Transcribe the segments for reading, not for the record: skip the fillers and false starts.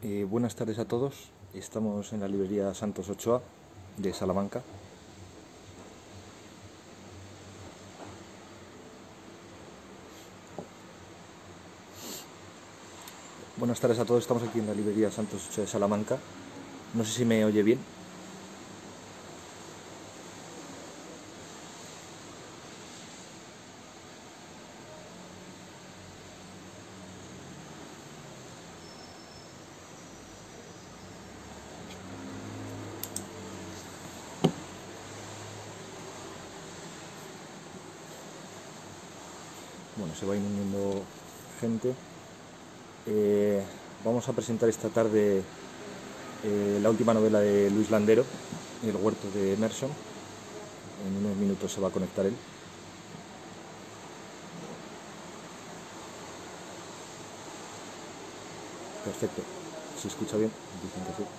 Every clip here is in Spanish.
Buenas tardes a todos. Estamos en la librería Santos Ochoa de Salamanca. Buenas tardes a todos. Estamos aquí en la librería Santos Ochoa de Salamanca. No sé si me oye bien. Bueno, se va uniendo gente. Vamos a presentar esta tarde la última novela de Luis Landero, El huerto de Emerson. En unos minutos se va a conectar él. Perfecto. ¿Se escucha bien? Dicen que sí.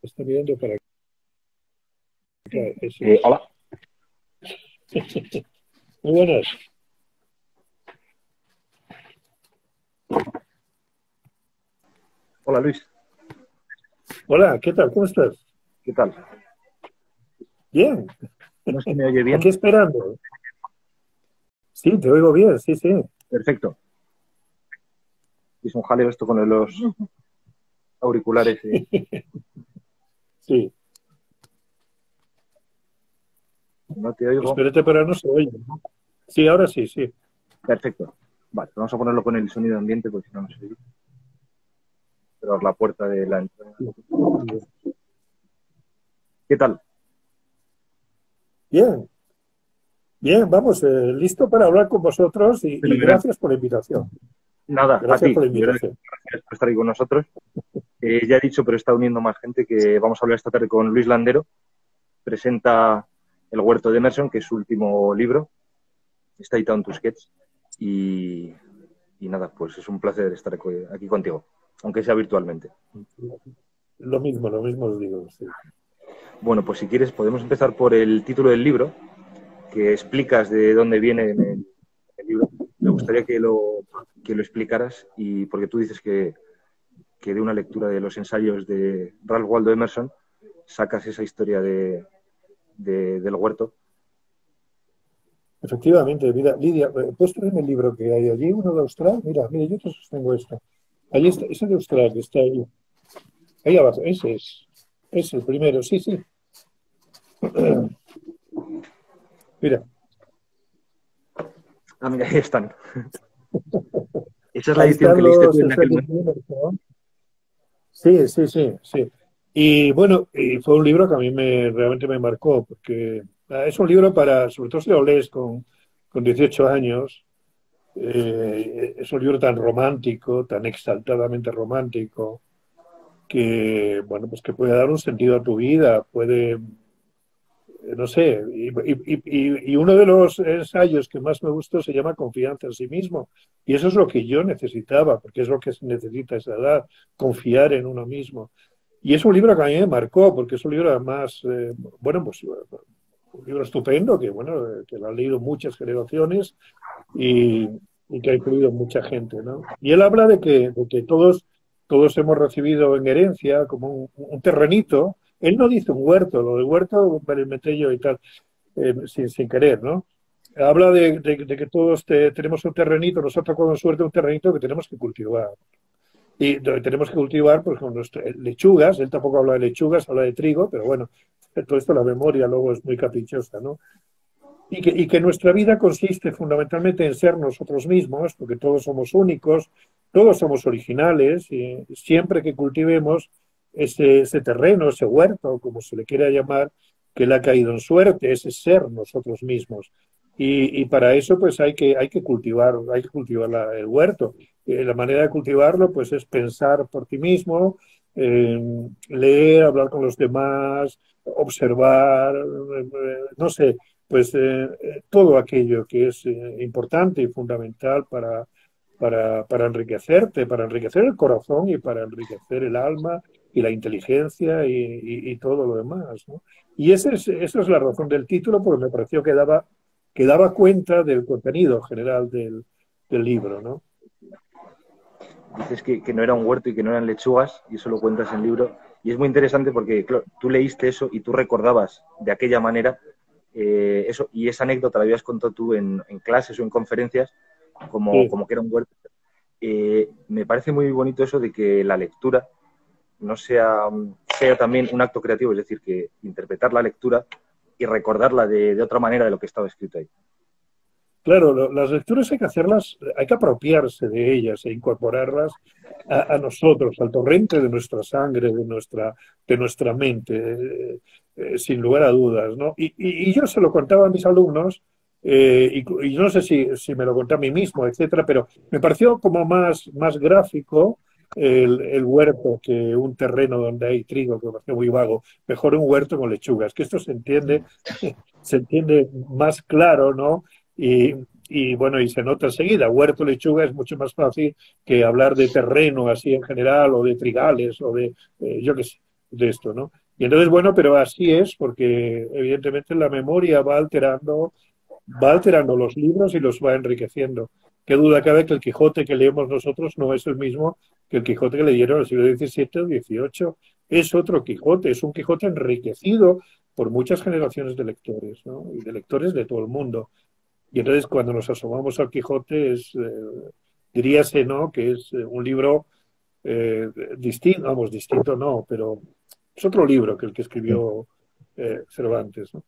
Está mirando para acá, eso es. Hola. Muy buenas. Hola Luis, Hola, ¿qué tal? ¿Cómo estás? ¿qué tal? Bien, ¿No se me oye aquí bien? esperando. Sí, te oigo bien, sí, sí. Perfecto. Es un jaleo esto con los auriculares. Sí, No te oigo. espérate, pero no se oye. Sí, ahora sí, sí. Perfecto. Vale, vamos a ponerlo con el sonido ambiente porque si no, no se oye. Cerrar la puerta de la entrada. ¿Qué tal? Bien, bien, vamos, listo para hablar con vosotros y Fenomenal. gracias por la invitación. Nada, a Gracias ti. por la De verdad, invitación. gracias por estar aquí con nosotros. Ya he dicho, pero está uniendo más gente, que vamos a hablar esta tarde con Luis Landero. Presenta El huerto de Emerson, que es su último libro. Está editado en Tusquets. Y, y nada, pues es un placer estar aquí contigo, aunque sea virtualmente. Lo mismo os digo, sí. Bueno, pues si quieres podemos empezar por el título del libro, que explicas de dónde viene en el libro. Me gustaría que lo explicaras, y porque tú dices que de una lectura de los ensayos de Ralph Waldo Emerson sacas esa historia del huerto. Efectivamente, mira, Lidia, ¿puedes traerme el libro que hay allí? Uno de Austral. Mira, mira, yo te sostengo esto. Ahí está, ese de Austral que está ahí. Ahí abajo, ese es el primero, sí, sí. Mira, Ah, mira, ahí están. Esa es la ahí edición están que leíste tú los en aquel ensayos momento. de Emerson. Sí, sí, sí, sí. Y bueno, y fue un libro que a mí realmente me marcó, porque es un libro para, sobre todo si lo lees con 18 años, es un libro tan romántico, tan exaltadamente romántico, que, bueno, pues que puede dar un sentido a tu vida, puede, no sé, y uno de los ensayos que más me gustó se llama Confianza en sí mismo. Y eso es lo que yo necesitaba, porque es lo que se necesita a esa edad, confiar en uno mismo. Y es un libro que a mí me marcó, porque es un libro además, bueno, pues un libro estupendo, que bueno, que lo han leído muchas generaciones y, y que ha influido en mucha gente, ¿no? Y él habla de que todos hemos recibido en herencia como un terrenito. Él no dice un huerto, lo del huerto me lo inventé yo y tal, sin querer, ¿no? Habla de que todos tenemos un terrenito, nosotros con suerte un terrenito que tenemos que cultivar. Y lo tenemos que cultivar pues, con lechugas, él tampoco habla de lechugas, habla de trigo, pero bueno, todo esto la memoria luego es muy caprichosa, ¿no? y que nuestra vida consiste fundamentalmente en ser nosotros mismos, porque todos somos únicos, todos somos originales, y siempre que cultivemos ese terreno, ese huerto, como se le quiera llamar, que le ha caído en suerte, ese ser nosotros mismos. Y para eso pues hay que cultivar el huerto. La manera de cultivarlo pues es pensar por ti mismo, leer, hablar con los demás, observar, no sé, pues todo aquello que es importante y fundamental para enriquecerte, para enriquecer el corazón y para enriquecer el alma y la inteligencia y todo lo demás, ¿no? Y esa es la razón del título, porque me pareció que daba cuenta del contenido general del libro, ¿no? Dices que no era un huerto y que no eran lechugas, y eso lo cuentas en el libro. Y es muy interesante porque, claro, tú leíste eso y tú recordabas de aquella manera eso, y esa anécdota la habías contado tú en clases o en conferencias, Sí. como que era un huerto. Me parece muy bonito eso de que la lectura no sea también un acto creativo, es decir, que interpretar la lectura y recordarla de otra manera de lo que estaba escrito ahí. Claro, las lecturas hay que hacerlas, hay que apropiarse de ellas e incorporarlas a nosotros, al torrente de nuestra sangre, de nuestra mente, sin lugar a dudas, ¿no? Y yo se lo contaba a mis alumnos, y no sé si me lo conté a mí mismo, etcétera, pero me pareció como más gráfico el huerto que un terreno donde hay trigo, que me pareció muy vago. Mejor un huerto con lechugas, que esto se entiende más claro, ¿no? Y, y bueno, y se nota enseguida, huerto, lechuga es mucho más fácil que hablar de terreno así en general, o de trigales, o de, yo qué sé, de esto, ¿no? Y entonces, bueno, pero así es, porque evidentemente la memoria va alterando los libros y los va enriqueciendo. Qué duda cabe que el Quijote que leemos nosotros no es el mismo que el Quijote que le dieron en el siglo XVII o XVIII. Es otro Quijote, es un Quijote enriquecido por muchas generaciones de lectores, ¿no? Y de lectores de todo el mundo. Y entonces cuando nos asomamos al Quijote diríase, ¿no?, que es un libro distinto, vamos, distinto no, pero es otro libro que el que escribió Cervantes, ¿no?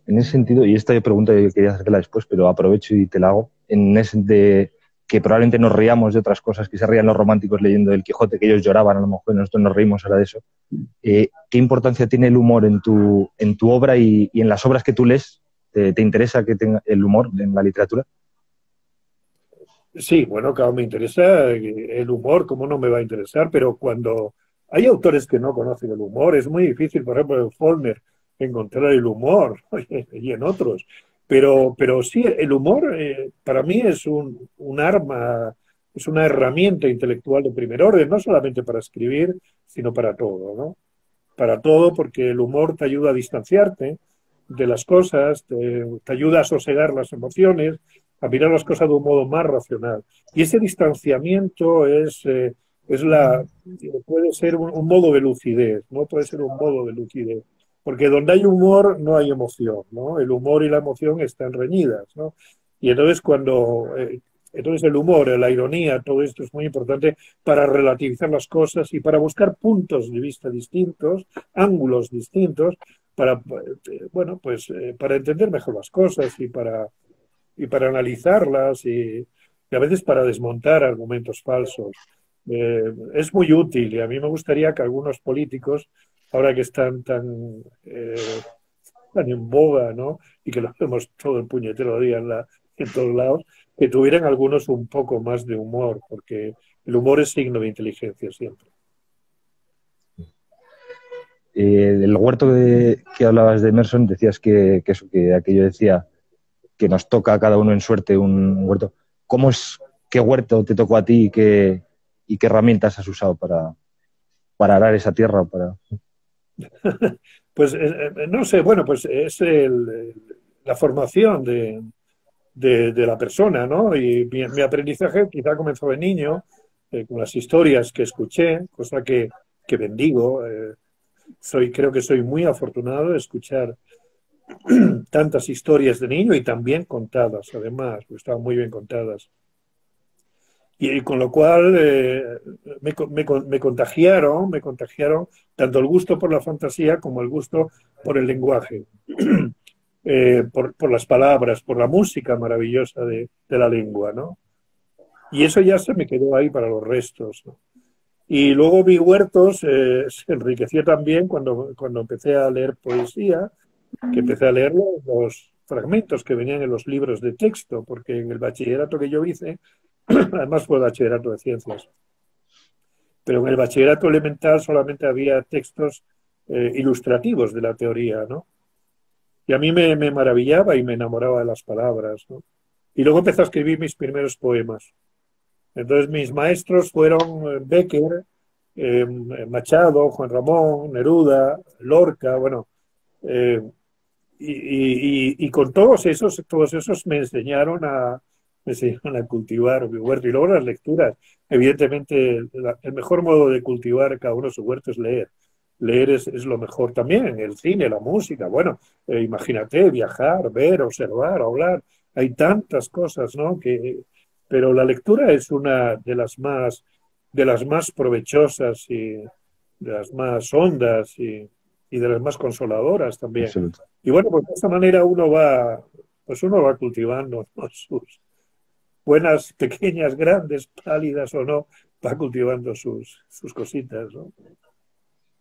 En ese sentido, y esta pregunta yo quería hacerla después, pero aprovecho y te la hago, en ese de que probablemente nos reíamos de otras cosas, que se rían los románticos leyendo el Quijote, que ellos lloraban a lo mejor, y nosotros nos reímos ahora de eso. ¿Qué importancia tiene el humor en tu obra y en las obras que tú lees? ¿Te interesa que tenga el humor en la literatura? Sí, bueno, claro, me interesa el humor, ¿cómo no me va a interesar? Pero cuando hay autores que no conocen el humor, es muy difícil, por ejemplo, en Faulkner, encontrar el humor y en otros. Pero sí, el humor para mí es un arma, es una herramienta intelectual de primer orden, no solamente para escribir, sino para todo, ¿no? Para todo, porque el humor te ayuda a distanciarte de las cosas, te ayuda a sosegar las emociones, a mirar las cosas de un modo más racional. Y ese distanciamiento puede ser un modo de lucidez, ¿no? Puede ser un modo de lucidez. Porque donde hay humor no hay emoción, ¿no? El humor y la emoción están reñidas, ¿no? Y entonces entonces el humor, la ironía, todo esto es muy importante para relativizar las cosas y para buscar puntos de vista distintos, ángulos distintos, para, bueno, pues para entender mejor las cosas y para analizarlas y a veces para desmontar argumentos falsos. Es muy útil y a mí me gustaría que algunos políticos, ahora que están tan en boga, ¿no? Y que lo vemos todo el puñetero día en todos lados, que tuvieran algunos un poco más de humor, porque el humor es signo de inteligencia siempre. Del huerto que hablabas de Emerson, decías que aquello decía que nos toca a cada uno en suerte un huerto. ¿Qué huerto te tocó a ti y qué herramientas has usado para arar esa tierra? Pues no sé, bueno, pues es la formación de la persona, ¿no? Y mi aprendizaje quizá comenzó de niño, con las historias que escuché, cosa que bendigo. Creo que soy muy afortunado de escuchar tantas historias de niño y también contadas, además, porque estaban muy bien contadas. Y con lo cual me contagiaron tanto el gusto por la fantasía como el gusto por el lenguaje. por las palabras, por la música maravillosa de la lengua, ¿no? Y eso ya se me quedó ahí para los restos, ¿no? Y luego mi huertos se enriqueció también cuando empecé a leer poesía, que empecé a leer los fragmentos que venían en los libros de texto, porque en el bachillerato que yo hice, además fue el bachillerato de ciencias, pero en el bachillerato elemental solamente había textos ilustrativos de la teoría, ¿no? Y a mí me maravillaba y me enamoraba de las palabras, ¿no? Y luego empecé a escribir mis primeros poemas. Entonces mis maestros fueron Bécquer, Machado, Juan Ramón, Neruda, Lorca, bueno, eh, y con todos esos me enseñaron a cultivar mi huerto. Y luego las lecturas. Evidentemente, el mejor modo de cultivar cada uno su huerto es leer. Leer es lo mejor también, el cine, la música. Bueno, imagínate, viajar, ver, observar, hablar. Hay tantas cosas, ¿no? Pero la lectura es una de las más provechosas y de las más hondas y de las más consoladoras también. Absoluto. Y bueno, pues de esta manera uno va cultivando, ¿no? Sus buenas, pequeñas, grandes, pálidas o no, va cultivando sus cositas, ¿no?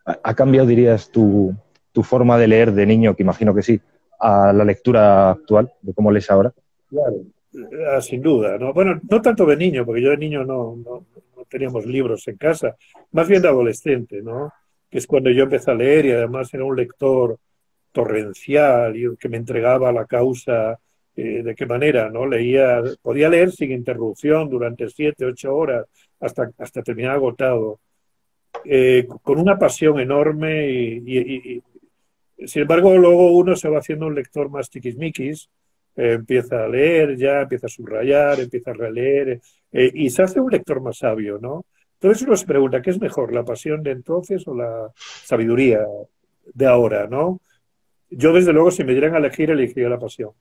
¿Ha cambiado, dirías, tu forma de leer de niño, que imagino que sí, a la lectura actual, de cómo lees ahora? Claro, sin duda, ¿no? Bueno, no tanto de niño, porque yo de niño no teníamos libros en casa, más bien de adolescente, ¿no? Que es cuando yo empecé a leer y además era un lector torrencial y que me entregaba a la causa. ¿De qué manera? ¿No? Podía leer sin interrupción durante 7, 8 horas hasta terminar agotado, con una pasión enorme sin embargo luego uno se va haciendo un lector más tiquismiquis, empieza a leer ya, empieza a subrayar, empieza a releer, y se hace un lector más sabio, ¿no? Entonces uno se pregunta, ¿qué es mejor, la pasión de entonces o la sabiduría de ahora, ¿no? Yo, desde luego, si me dieran a elegir, elegiría la pasión.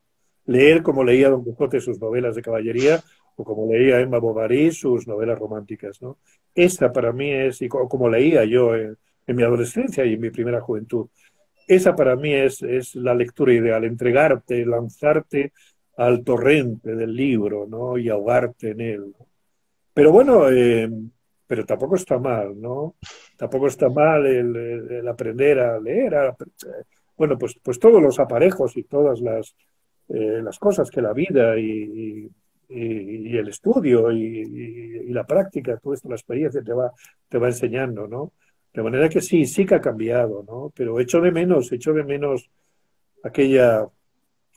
Leer como leía Don Quijote sus novelas de caballería o como leía Emma Bovary sus novelas románticas, ¿no? Esa para mí es, como leía yo en mi adolescencia y en mi primera juventud, esa para mí es la lectura ideal, entregarte, lanzarte al torrente del libro, ¿no? Y ahogarte en él. Pero bueno, pero tampoco está mal, ¿no? Tampoco está mal el aprender a leer. Bueno, pues todos los aparejos y todas las cosas que la vida y el estudio y la práctica, todo esto, la experiencia te va enseñando, ¿no? De manera que sí que ha cambiado, ¿no? Pero echo de menos aquella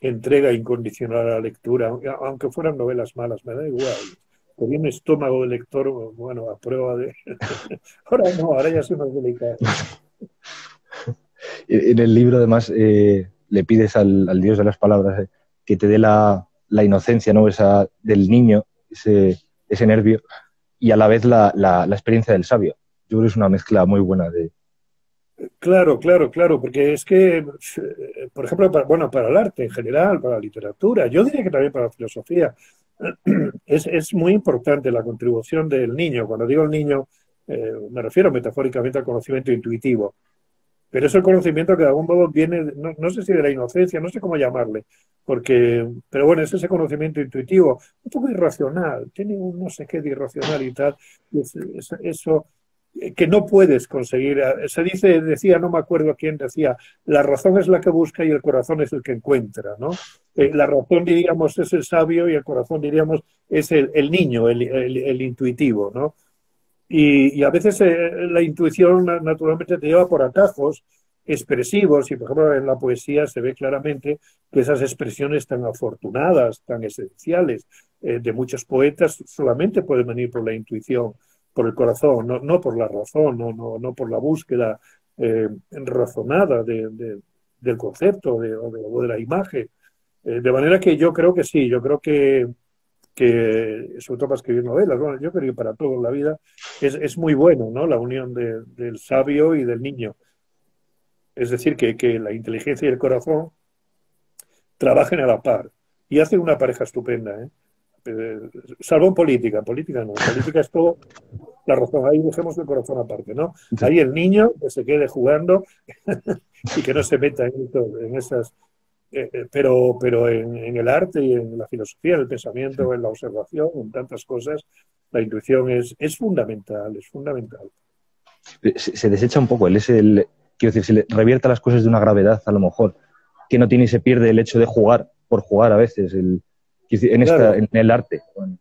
entrega incondicional a la lectura, aunque fueran novelas malas, me da igual. Tenía un estómago de lector, bueno, a prueba de... Ahora no, ahora ya soy más delicado. En el libro, además, le pides al Dios de las palabras que te dé la inocencia, ¿no? Esa del niño, ese nervio, y a la vez la experiencia del sabio. Yo creo que es una mezcla muy buena de... Claro, porque es que, por ejemplo, para el arte en general, para la literatura, yo diría que también para la filosofía, es muy importante la contribución del niño. Cuando digo el niño, me refiero metafóricamente al conocimiento intuitivo. Pero es el conocimiento que de algún modo viene, no sé si de la inocencia, no sé cómo llamarle, pero bueno, es ese conocimiento intuitivo, un poco irracional, tiene un no sé qué de irracional y tal, eso que no puedes conseguir. Decía, no me acuerdo quién decía, la razón es la que busca y el corazón es el que encuentra, ¿no? La razón, diríamos, es el sabio y el corazón, diríamos, es el niño, el intuitivo, ¿no? Y a veces la intuición naturalmente te lleva por atajos expresivos y, por ejemplo, en la poesía se ve claramente que esas expresiones tan afortunadas, tan esenciales de muchos poetas solamente pueden venir por la intuición, por el corazón, no por la razón, no por la búsqueda razonada del concepto o de la imagen. De manera que yo creo que sí, yo creo que sobre todo para escribir novelas, bueno, yo creo que para todo en la vida es muy bueno, ¿no? La unión del sabio y del niño. Es decir, que la inteligencia y el corazón trabajen a la par y hacen una pareja estupenda, ¿eh? Salvo en política no, en política es todo la razón, ahí dejemos el corazón aparte, ¿no? Ahí el niño que se quede jugando y que no se meta en pero en el arte y en la filosofía, en el Sí. pensamiento, en la observación, en tantas cosas, la intuición es fundamental, es fundamental. Se desecha un poco, quiero decir, se le revierta las cosas de una gravedad a lo mejor, que no tiene y se pierde el hecho de jugar por jugar a veces, quiero decir, Claro, en el arte. Bueno,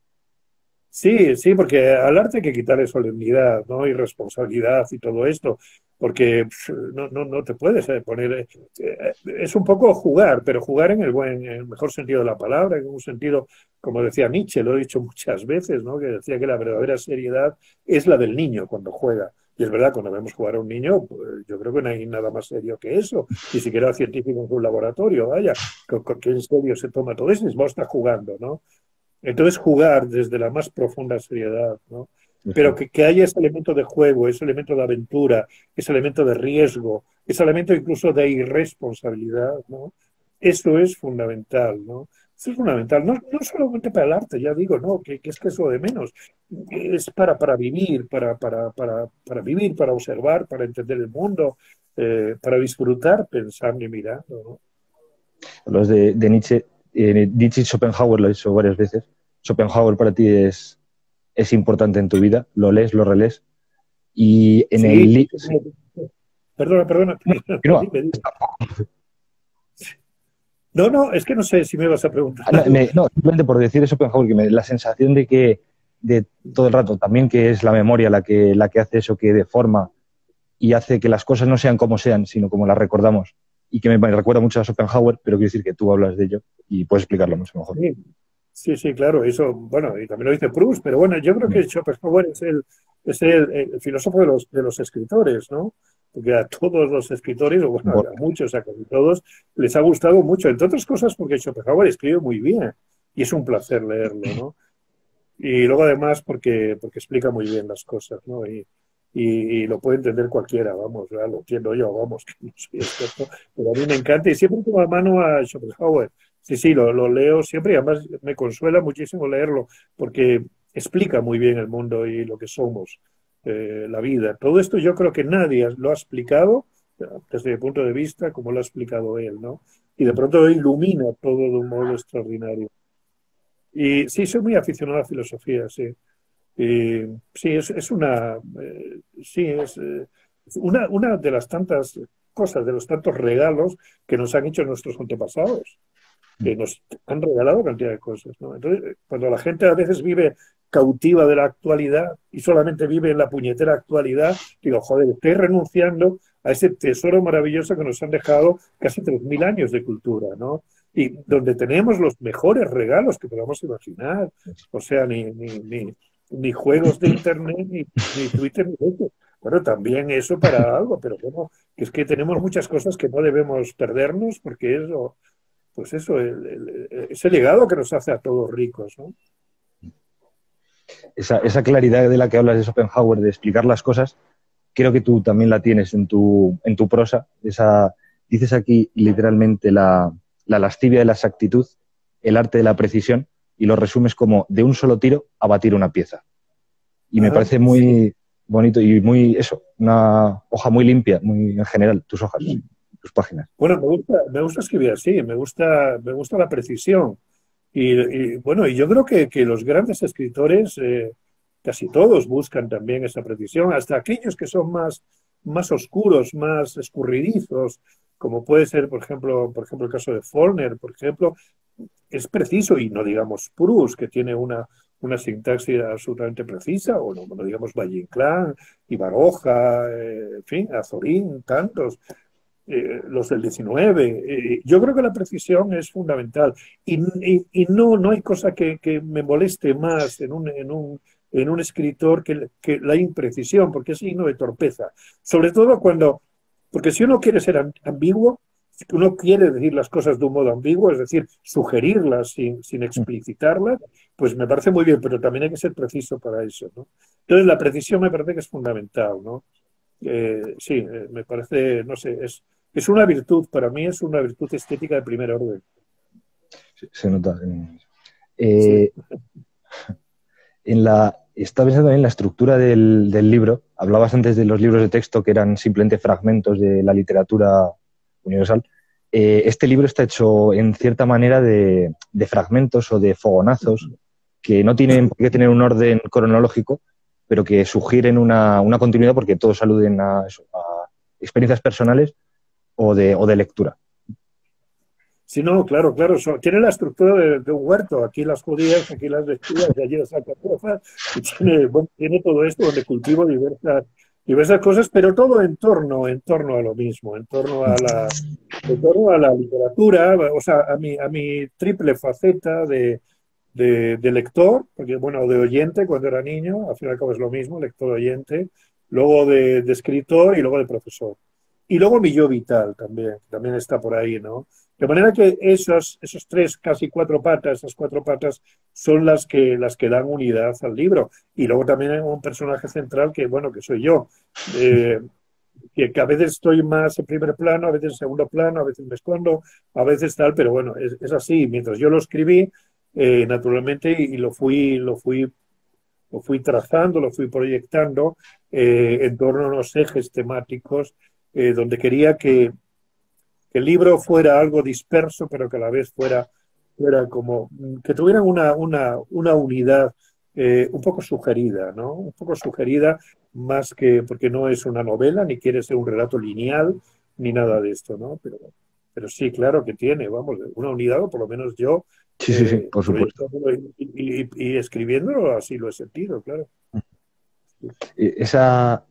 sí, sí, porque al arte hay que quitarle solemnidad, ¿no? Y responsabilidad y todo esto, porque no te puedes poner. Es un poco jugar, pero jugar en el mejor sentido de la palabra, en un sentido, como decía Nietzsche, lo he dicho muchas veces, ¿no? Que decía que la verdadera seriedad es la del niño cuando juega. Y es verdad, cuando vemos jugar a un niño, pues, yo creo que no hay nada más serio que eso. Ni siquiera el científico en su laboratorio, vaya, que en serio se toma todo eso, vos está jugando, ¿no? Entonces jugar desde la más profunda seriedad, ¿no? Pero eso. que haya ese elemento de juego, ese elemento de aventura, ese elemento de riesgo, ese elemento incluso de irresponsabilidad, ¿no? Eso es fundamental, ¿no? Eso es fundamental, no solamente para el arte, ya digo, no, que es que eso de menos. Es para vivir, para vivir, para observar, para entender el mundo, para disfrutar pensando y mirando, ¿no? Los de Nietzsche, Nietzsche y Schopenhauer lo he dicho varias veces. Schopenhauer para ti es importante en tu vida, lo lees, lo relees. Y en Sí, el sí. perdona, No, continúa. dime, dime. No, es que no sé si me vas a preguntar No, algo. no, simplemente por decir eso, Schopenhauer, que me la sensación de que de todo el rato, también que es la memoria la que hace eso, que deforma y hace que las cosas no sean como sean, sino como las recordamos. Y que me recuerda mucho a Schopenhauer, pero quiero decir que tú hablas de ello y puedes explicarlo mucho mejor. Sí, sí, sí, claro, eso, bueno, y también lo dice Proust, pero bueno, yo creo que Schopenhauer es el filósofo de los escritores, ¿no? Porque a todos los escritores, o bueno, a muchos, a casi todos, les ha gustado mucho, entre otras cosas porque Schopenhauer escribe muy bien y es un placer leerlo, ¿no? Y luego además porque explica muy bien las cosas, ¿no? Y lo puede entender cualquiera, vamos, ya lo entiendo yo, vamos, que no soy experto, pero a mí me encanta y siempre tengo a mano a Schopenhauer. Sí, sí, lo leo siempre y además me consuela muchísimo leerlo porque explica muy bien el mundo y lo que somos, la vida. Todo esto yo creo que nadie lo ha explicado desde mi punto de vista como lo ha explicado él, ¿no? Y de pronto ilumina todo de un modo extraordinario. Y sí, soy muy aficionado a la filosofía, sí. Y, sí, es una, sí, es una de las tantas cosas, de los tantos regalos que nos han hecho nuestros antepasados, que nos han regalado cantidad de cosas, ¿no? Entonces, cuando la gente a veces vive cautiva de la actualidad y solamente vive en la puñetera actualidad, digo, joder, estoy renunciando a ese tesoro maravilloso que nos han dejado casi 3.000 años de cultura, ¿no? Y donde tenemos los mejores regalos que podamos imaginar. O sea, ni juegos de internet, ni Twitter, ni eso. Bueno, también eso para algo, pero bueno, que es que tenemos muchas cosas que no debemos perdernos porque eso, pues eso, ese legado que nos hace a todos ricos, ¿no? Esa claridad de la que hablas de Schopenhauer, de explicar las cosas, creo que tú también la tienes en tu prosa. Dices aquí literalmente la lascivia de la exactitud, el arte de la precisión, y lo resumes como de un solo tiro abatir una pieza. Y me Ajá, parece sí. muy bonito y muy, eso, una hoja muy limpia, muy en general, tus hojas, tus páginas. Bueno, me gusta escribir así, me gusta la precisión. Bueno, y yo creo que los grandes escritores, casi todos buscan también esa precisión, hasta aquellos que son más oscuros, más escurridizos, como puede ser, por ejemplo, el caso de Faulkner, por ejemplo, es preciso, y no digamos Proust, que tiene una sintaxis absolutamente precisa, o no digamos Valle Inclán, y Baroja, en fin, Azorín, tantos los del 19. Yo creo que la precisión es fundamental y no hay cosa que me moleste más en un escritor que la imprecisión, porque es signo de torpeza. Sobre todo porque si uno quiere ser ambiguo, si uno quiere decir las cosas de un modo ambiguo, es decir, sugerirlas sin explicitarlas, pues me parece muy bien, pero también hay que ser preciso para eso, ¿no? Entonces la precisión me parece que es fundamental, ¿no? Sí, me parece, no sé, es una virtud, para mí es una virtud estética de primer orden. Se nota. Sí. Eh, estaba pensando en la estructura del libro. Hablabas antes de los libros de texto que eran simplemente fragmentos de la literatura universal. este libro está hecho en cierta manera de fragmentos o de fogonazos que no tienen por qué tener un orden cronológico, pero que sugieren una continuidad porque todos aluden a experiencias personales o de lectura. Sí, no, claro, claro. Tiene la estructura de un huerto. Aquí las judías, aquí las vestidas, y allí las alcachofas. Y tiene todo esto donde cultivo diversas cosas, pero todo en torno a lo mismo, en torno a la literatura, o sea, a mi triple faceta de lector, porque bueno, de oyente cuando era niño, al fin y al cabo es lo mismo, lector-oyente, luego de escritor y luego de profesor. Y luego mi yo vital también está por ahí, ¿no? De manera que esos tres, casi esas cuatro patas son las que dan unidad al libro. Y luego también hay un personaje central que, bueno, que soy yo. Que a veces estoy más en primer plano, a veces en segundo plano, a veces me escondo, a veces tal, pero bueno, es así. Mientras yo lo escribí, naturalmente, y lo fui trazando, lo fui proyectando en torno a unos ejes temáticos donde quería que el libro fuera algo disperso, pero que a la vez fuera como que tuvieran una unidad un poco sugerida, ¿no? Un poco sugerida, más que porque no es una novela, ni quiere ser un relato lineal, ni nada de esto, ¿no? Pero sí, claro que tiene, vamos, una unidad, o por lo menos yo, Sí, por supuesto. y escribiéndolo así lo he sentido, claro. Esa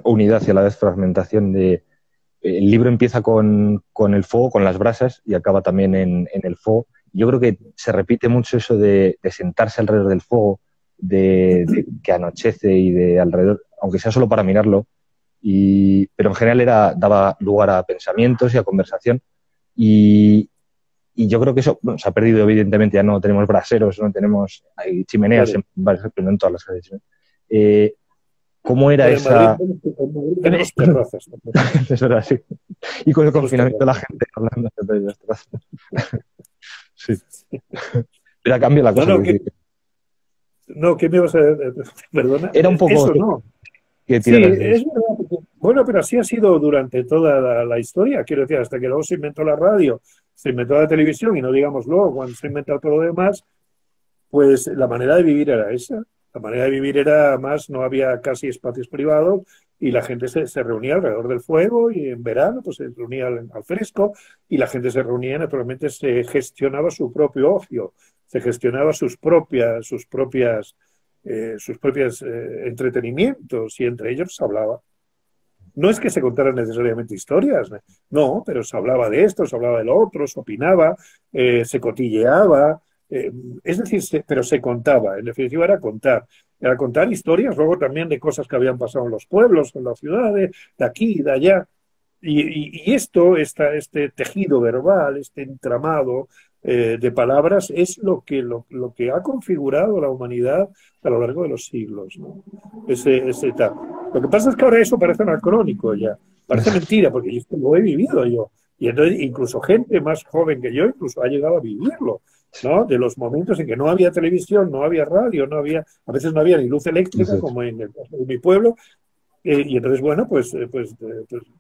unidad y a la vez fragmentación el libro empieza con el fuego, con las brasas, y acaba también en el fuego. Yo creo que se repite mucho eso de sentarse alrededor del fuego, de que anochece y de alrededor, aunque sea solo para mirarlo, pero en general daba lugar a pensamientos y a conversación. Y yo creo que eso se ha perdido, evidentemente. Ya no tenemos braseros, hay chimeneas, claro, pero no en todas las casas. ¿Cómo era esa...? Tenemos terrazas. Es verdad, sí. Y con el confinamiento la gente hablando de las terrazas. Sí. Pero cambia la cosa. ¿Qué me ibas a decir? Perdona. Era un poco... Eso no. Sí, es verdad. Bueno, pero así ha sido durante toda la historia. Quiero decir, hasta que luego se inventó la radio, se inventó la televisión, y no digamos luego, cuando se inventó todo lo demás, pues la manera de vivir era esa. La manera de vivir era más, no había casi espacios privados y la gente se reunía alrededor del fuego, y en verano pues se reunía al fresco, y la gente se reunía, naturalmente se gestionaba su propio ocio, se gestionaba sus propias entretenimientos, y entre ellos se hablaba. No es que se contaran necesariamente historias, no, pero se hablaba de esto, se hablaba de lo otro, se opinaba, se cotilleaba, es decir, pero se contaba. En definitiva era contar historias, luego también de cosas que habían pasado en los pueblos, en las ciudades, de aquí y de allá. Y este tejido verbal, este entramado de palabras, es lo que ha configurado la humanidad a lo largo de los siglos, ¿no? Ese tal. Lo que pasa es que ahora eso parece anacrónico ya, parece mentira, porque esto lo he vivido yo. Y entonces incluso gente más joven que yo incluso ha llegado a vivirlo, ¿no? De los momentos en que no había televisión, no había radio, a veces no había ni luz eléctrica, como en el caso de mi pueblo. Y entonces, bueno, pues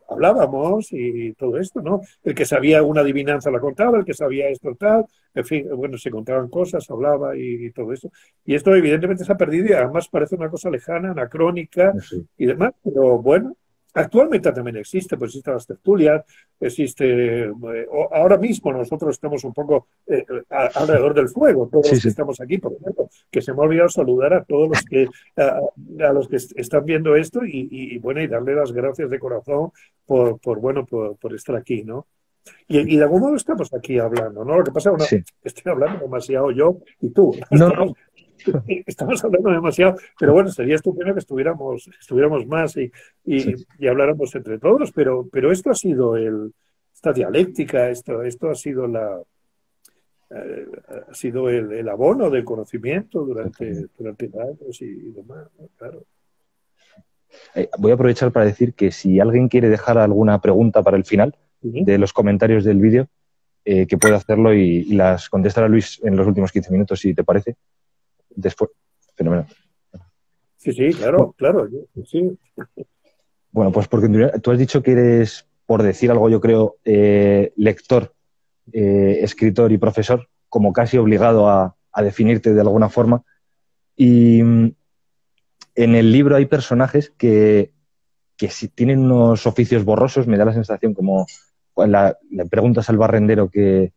hablábamos y todo esto, ¿no? El que sabía una adivinanza la contaba, el que sabía esto tal, en fin, bueno, se contaban cosas, hablaba y todo eso. Y esto evidentemente se ha perdido y además parece una cosa lejana, anacrónica y demás, pero bueno, actualmente también existe, pues existen las tertulias, existe, ahora mismo nosotros estamos un poco alrededor del fuego, todos los que estamos aquí, por ejemplo, que se me ha olvidado saludar a todos los que a los que están viendo esto y bueno, y darle las gracias de corazón por estar aquí, ¿no? Y de algún modo estamos aquí hablando, ¿no? Lo que pasa es que estoy hablando demasiado yo y tú. Estamos hablando demasiado, pero bueno, sería estupendo que estuviéramos más y habláramos entre todos, pero esto ha sido esta dialéctica, esto ha sido ha sido el abono del conocimiento durante años y demás, ¿no? Claro. Voy a aprovechar para decir que si alguien quiere dejar alguna pregunta para el final de los comentarios del vídeo, que puede hacerlo y las contestará Luis en los últimos 15 minutos, si te parece. Después, fenomenal. Sí, claro, sí. Bueno, pues porque tú has dicho que eres por decir algo, yo creo, lector, escritor y profesor, como casi obligado a definirte de alguna forma. Y en el libro hay personajes que si tienen unos oficios borrosos, me da la sensación como cuando le preguntas al barrendero que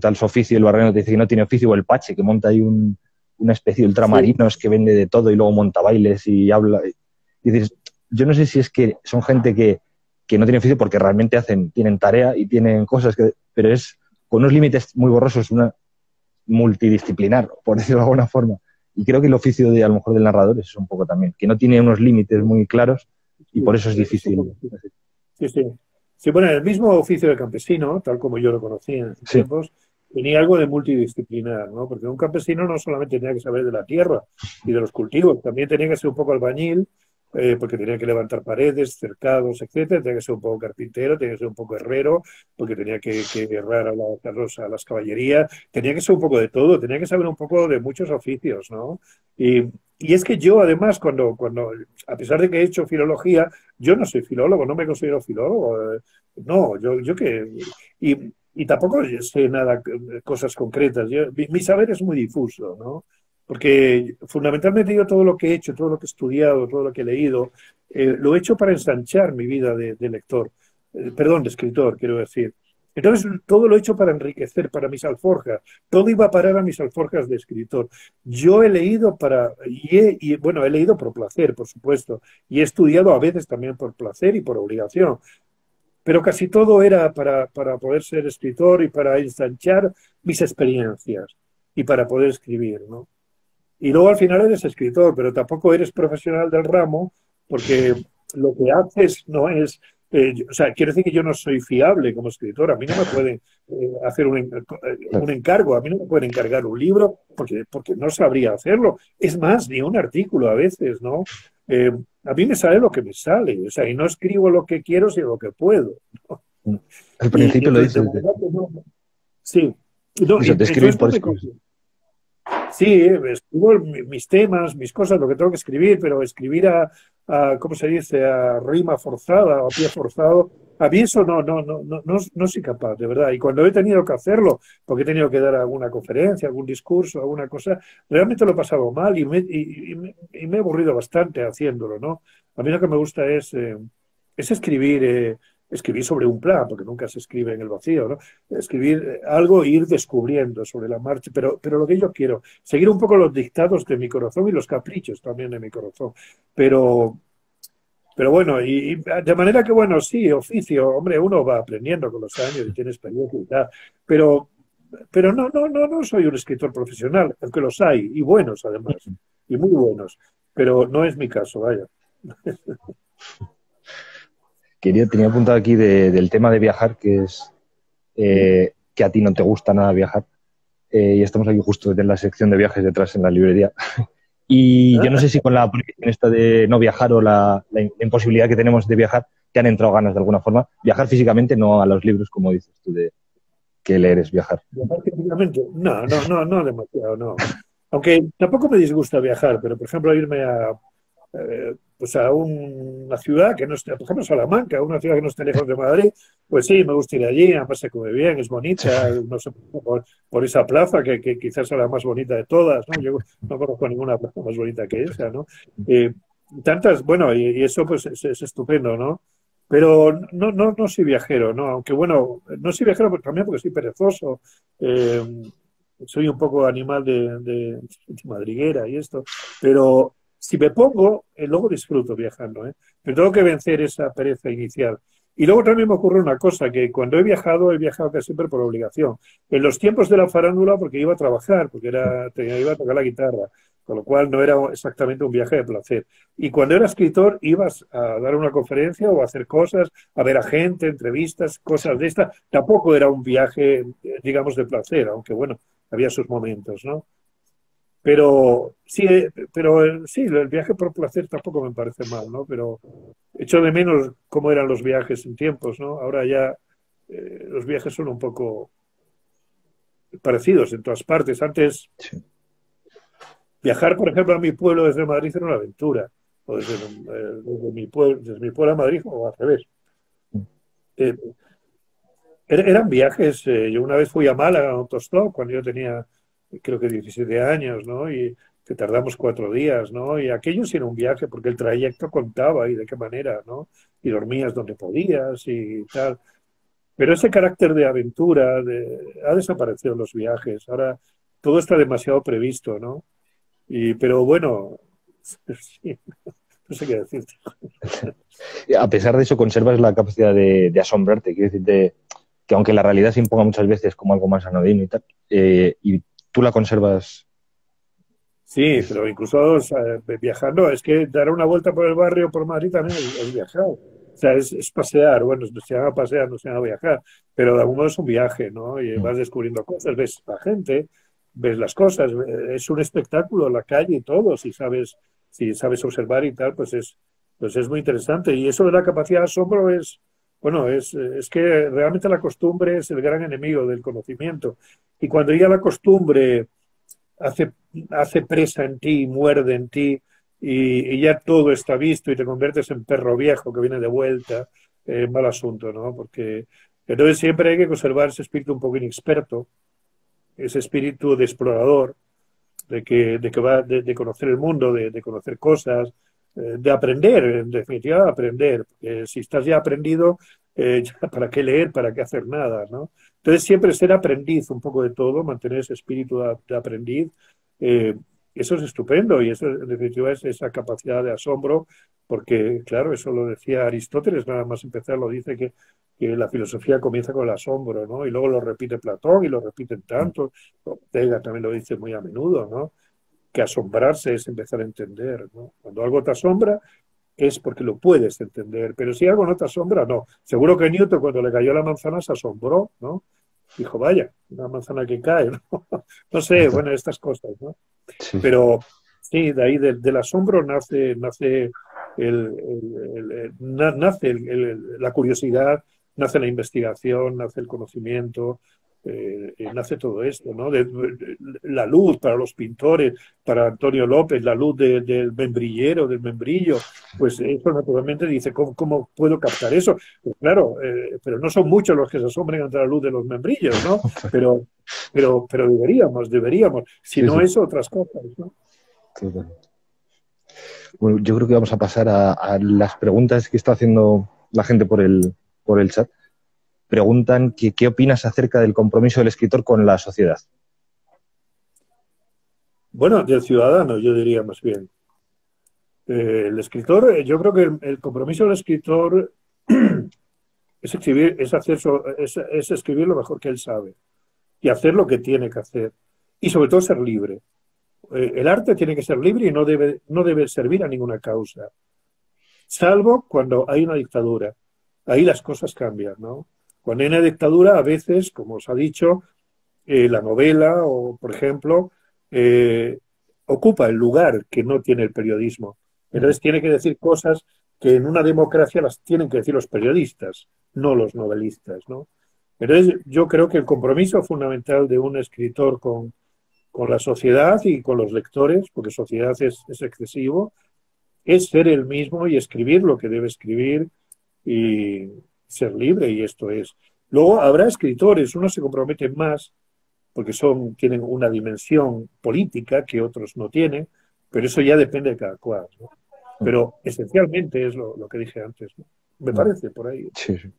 tal su oficio, y el barrendero te dice que no tiene oficio, o el Pache, que monta ahí una especie de ultramarinos que vende de todo y luego monta bailes y habla. Y dices, yo no sé si es que son gente que no tiene oficio porque realmente tienen tarea y tienen cosas, pero es con unos límites muy borrosos, una multidisciplinar, por decirlo de alguna forma. Y creo que el oficio a lo mejor del narrador es un poco también, que no tiene unos límites muy claros y por eso es difícil. Sí, sí. Sí, bueno, el mismo oficio de campesino, tal como yo lo conocía en sus Sí. tiempos, tenía algo de multidisciplinar, ¿no? Porque un campesino no solamente tenía que saber de la tierra y de los cultivos, también tenía que ser un poco albañil, porque tenía que levantar paredes, cercados, etcétera, tenía que ser un poco carpintero, tenía que ser un poco herrero, porque tenía que herrar a las caballerías, tenía que ser un poco de todo, tenía que saber un poco de muchos oficios, ¿no? Y es que yo, además, a pesar de que he hecho filología, yo no soy filólogo, no me considero filólogo. No, yo que... Y tampoco sé nada, cosas concretas. Mi saber es muy difuso, ¿no? Porque fundamentalmente yo todo lo que he hecho, todo lo que he estudiado, todo lo que he leído, lo he hecho para ensanchar mi vida de lector. Perdón, de escritor, quiero decir. Entonces, todo lo he hecho para enriquecer, para mis alforjas. Todo iba a parar a mis alforjas de escritor. Yo he leído bueno, he leído por placer, por supuesto, y he estudiado a veces también por placer y por obligación, pero casi todo era para poder ser escritor y para ensanchar mis experiencias y para poder escribir, ¿no? Y luego al final eres escritor, pero tampoco eres profesional del ramo porque lo que haces no es... o sea, quiero decir que yo no soy fiable como escritor. A mí no me pueden hacer un encargo, a mí no me pueden encargar un libro porque no sabría hacerlo. Es más, ni un artículo a veces, ¿no? A mí me sale lo que me sale, o sea, y no escribo lo que quiero, sino lo que puedo, ¿no? Al Y principio lo entonces, de dices, manera que no, sí. No, eso, de escribir entonces no por me escribir. Sí, escribo mis temas, mis cosas, lo que tengo que escribir, pero escribir ¿cómo se dice?, a rima forzada o a pie forzado, a mí eso no soy capaz, de verdad. Y cuando he tenido que hacerlo, porque he tenido que dar alguna conferencia, algún discurso, alguna cosa, realmente lo he pasado mal y me he aburrido bastante haciéndolo, ¿no? A mí lo que me gusta es escribir sobre un plan, porque nunca se escribe en el vacío, ¿no? Escribir algo e ir descubriendo sobre la marcha, pero lo que yo quiero, seguir un poco los dictados de mi corazón y los caprichos también de mi corazón. Pero, pero bueno, y de manera que, bueno, sí, oficio, hombre, uno va aprendiendo con los años y tiene experiencia y tal, pero, pero no soy un escritor profesional, aunque los hay, y buenos además, y muy buenos, pero no es mi caso, vaya. Tenía apuntado aquí del tema de viajar, que es que a ti no te gusta nada viajar. Y estamos aquí justo en la sección de viajes detrás en la librería. Y yo no sé si con la prohibición esta de no viajar o la imposibilidad que tenemos de viajar, te han entrado ganas de alguna forma. Viajar físicamente, no a los libros, como dices tú, de que leer es viajar. Viajar físicamente, no demasiado, no. Aunque tampoco me disgusta viajar, pero por ejemplo irme pues a una ciudad que no esté, por ejemplo Salamanca, una ciudad que no esté lejos de Madrid, pues sí, me gusta ir allí, además se come bien, es bonita, no sé, por esa plaza que quizás es la más bonita de todas, ¿no? Yo no conozco ninguna plaza más bonita que esa, ¿no? Tantas, bueno, y eso pues es estupendo, ¿no? Pero no soy viajero, ¿no? Aunque bueno, no soy viajero también porque soy perezoso, eh, soy un poco animal de madriguera y esto, pero si me pongo, luego disfruto viajando, ¿eh? Pero tengo que vencer esa pereza inicial. Y luego también me ocurre una cosa, que cuando he viajado casi siempre por obligación. En los tiempos de la farándula, porque iba a trabajar, porque iba a tocar la guitarra, con lo cual no era exactamente un viaje de placer. Y cuando era escritor, ibas a dar una conferencia o a hacer cosas, a ver a gente, entrevistas, cosas de estas. Tampoco era un viaje, digamos, de placer, aunque bueno, había sus momentos, ¿no? Pero sí, el viaje por placer tampoco me parece mal, ¿no? Pero echo de menos cómo eran los viajes en tiempos, ¿no? Ahora ya los viajes son un poco parecidos en todas partes. Antes, Sí. viajar, por ejemplo, a mi pueblo desde Madrid era una aventura. O desde mi pueblo a Madrid o al revés. Eran viajes. Yo una vez fui a Málaga en autostop cuando yo tenía, creo que 17 años, ¿no? Y que tardamos 4 días, ¿no? Y aquello sí era un viaje porque el trayecto contaba y de qué manera, ¿no? Y dormías donde podías y tal. Pero ese carácter de aventura ha desaparecido en los viajes. Ahora todo está demasiado previsto, ¿no? Pero bueno, sí, no sé qué decirte. A pesar de eso, conservas la capacidad de asombrarte, quiero decir, que aunque la realidad se imponga muchas veces como algo más anodino y tal, y tú la conservas. Sí, pero incluso o sea, viajando, es que dar una vuelta por el barrio, por Madrid también es viajar. O sea, es pasear. Bueno, se llama pasear, no se llama viajar, pero de algún modo es un viaje, ¿no? Y vas descubriendo cosas, ves la gente, ves las cosas, es un espectáculo, la calle y todo, si sabes observar y tal, pues es muy interesante. Y eso de la capacidad de asombro bueno, es que realmente la costumbre es el gran enemigo del conocimiento. Y cuando ya la costumbre hace, hace presa en ti, muerde en ti y ya todo está visto y te conviertes en perro viejo que viene de vuelta, mal asunto, ¿no? Porque entonces siempre hay que conservar ese espíritu un poco inexperto, ese espíritu de explorador, de que va de conocer el mundo, de conocer cosas, de aprender, en definitiva, aprender. Porque si estás ya aprendido, ya ¿para qué leer? ¿Para qué hacer nada? ¿No? Entonces, siempre ser aprendiz un poco de todo, mantener ese espíritu de aprendiz, eh, eso es estupendo y eso, en definitiva, es esa capacidad de asombro, porque, claro, eso lo decía Aristóteles, nada más empezar, lo dice que la filosofía comienza con el asombro, ¿no? Y luego lo repite Platón y lo repiten tantos. Ortega también lo dice muy a menudo, ¿no? Que asombrarse es empezar a entender, ¿no? Cuando algo te asombra es porque lo puedes entender, pero si algo no te asombra, no. Seguro que Newton cuando le cayó la manzana se asombró, ¿no? Dijo, vaya, una manzana que cae, ¿no? No sé, bueno, estas cosas, ¿no? Sí. Pero sí, de ahí del asombro nace la curiosidad, nace la investigación, nace el conocimiento, nace todo esto, ¿no? La luz para los pintores, para Antonio López, la luz del membrillero, del membrillo, pues eso naturalmente dice, ¿cómo puedo captar eso? Pues claro, pero no son muchos los que se asombren ante la luz de los membrillos, ¿no? Pero deberíamos, si Sí, no sí. eso, otras cosas, ¿no? Total. Bueno, yo creo que vamos a pasar a las preguntas que está haciendo la gente por el chat. Preguntan qué opinas acerca del compromiso del escritor con la sociedad. Bueno, del ciudadano, yo diría más bien. El escritor, yo creo que el compromiso del escritor es escribir, es escribir lo mejor que él sabe y hacer lo que tiene que hacer. Y sobre todo ser libre. El arte tiene que ser libre y no debe servir a ninguna causa. Salvo cuando hay una dictadura. Ahí las cosas cambian, ¿no? Cuando hay una dictadura, a veces, como os ha dicho, la novela o, por ejemplo, ocupa el lugar que no tiene el periodismo. Entonces tiene que decir cosas que en una democracia las tienen que decir los periodistas, no los novelistas, ¿no? Entonces yo creo que el compromiso fundamental de un escritor con la sociedad y con los lectores, porque sociedad es excesivo, es ser el mismo y escribir lo que debe escribir y ser libre, y esto es. Luego habrá escritores, unos se comprometen más porque tienen una dimensión política que otros no tienen, pero eso ya depende de cada cual, ¿no? Pero esencialmente es lo que dije antes, ¿no? Me parece por ahí. Sí, sí.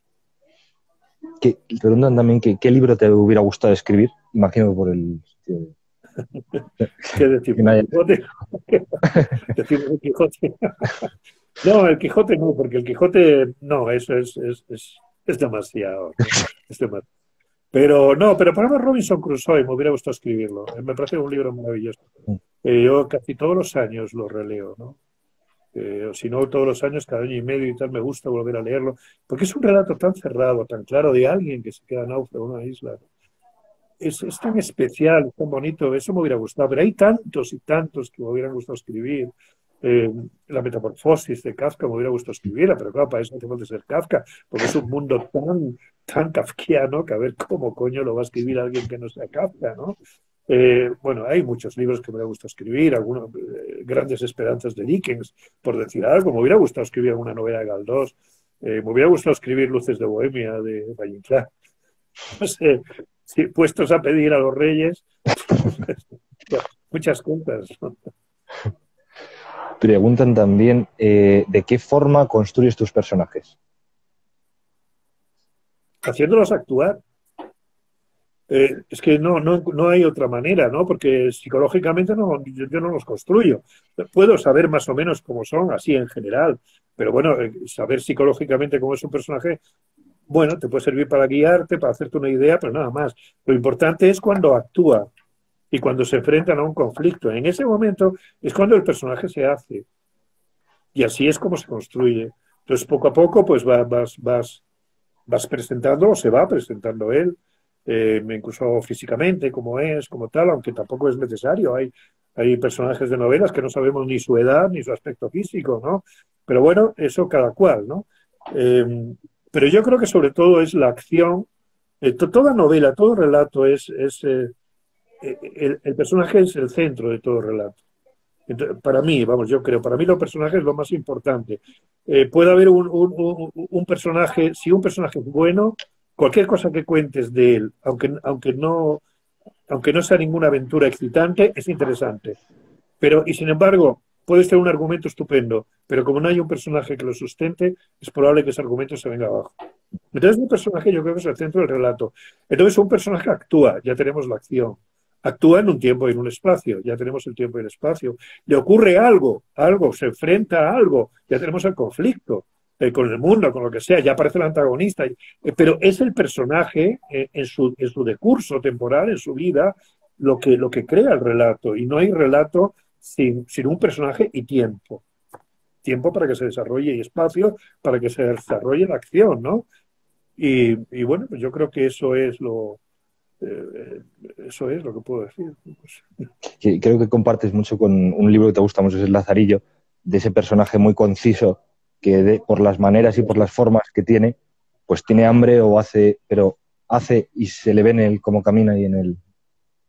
Preguntan también qué libro te hubiera gustado escribir, imagino que por el... ¿Qué decimos? ¿El Quijote? ¿Decimos el Quijote? No, el Quijote no, porque el Quijote, no, eso es demasiado, ¿no? Es demasiado. Pero por ejemplo Robinson Crusoe me hubiera gustado escribirlo. Me parece un libro maravilloso. Yo casi todos los años lo releo, ¿no? O si no, todos los años, cada año y medio y tal, me gusta volver a leerlo, porque es un relato tan cerrado, tan claro de alguien que se queda náufrago en una isla. Es tan especial, tan bonito, eso me hubiera gustado, pero hay tantos y tantos que me hubieran gustado escribir. La metamorfosis de Kafka me hubiera gustado escribirla, pero claro, para eso tengo que ser Kafka, porque es un mundo tan kafkiano que a ver cómo coño lo va a escribir alguien que no sea Kafka, ¿no? Bueno, hay muchos libros que me hubiera gustado escribir, algunos Grandes Esperanzas de Dickens, por decir algo, me hubiera gustado escribir alguna novela de Galdós. Me hubiera gustado escribir Luces de Bohemia de Valle Inclán. No sé, si puestos a pedir a los reyes, muchas cosas. Preguntan también de qué forma construyes tus personajes. Haciéndolos actuar. Es que no hay otra manera, ¿no? Porque psicológicamente yo no los construyo. Puedo saber más o menos cómo son, así en general, pero bueno, saber psicológicamente cómo es un personaje, bueno, te puede servir para guiarte, para hacerte una idea, pero nada más. Lo importante es cuando actúa y cuando se enfrentan a un conflicto. En ese momento es cuando el personaje se hace y así es como se construye. Entonces, poco a poco, pues vas presentando, o se va presentando él, incluso físicamente, como es, como tal, aunque tampoco es necesario. Hay personajes de novelas que no sabemos ni su edad ni su aspecto físico, ¿no? Pero bueno, eso cada cual, ¿no? Pero yo creo que sobre todo es la acción. Toda novela, todo relato el personaje es el centro de todo relato. Entonces, para mí, vamos, yo creo, para mí los personajes es lo más importante. Puede haber un personaje, si un personaje es bueno, cualquier cosa que cuentes de él, aunque no sea ninguna aventura excitante, es interesante. Y sin embargo, puede ser un argumento estupendo, pero como no hay un personaje que lo sustente, es probable que ese argumento se venga abajo. Entonces, un personaje yo creo que es el centro del relato. Entonces, un personaje actúa, ya tenemos la acción. Actúa en un tiempo y en un espacio, ya tenemos el tiempo y el espacio. Le ocurre algo, se enfrenta a algo, ya tenemos el conflicto con el mundo, con lo que sea, ya aparece el antagonista. Pero es el personaje en su decurso temporal, en su vida, lo que crea el relato. Y no hay relato sin un personaje y tiempo. Tiempo para que se desarrolle y espacio para que se desarrolle la acción, ¿no? Y bueno, pues yo creo que eso es lo que puedo decir. Creo que compartes mucho con un libro que te gusta mucho, es El Lazarillo, de ese personaje muy conciso que por las maneras y por las formas que tiene, pues tiene hambre pero hace y se le ve en él cómo camina y en él.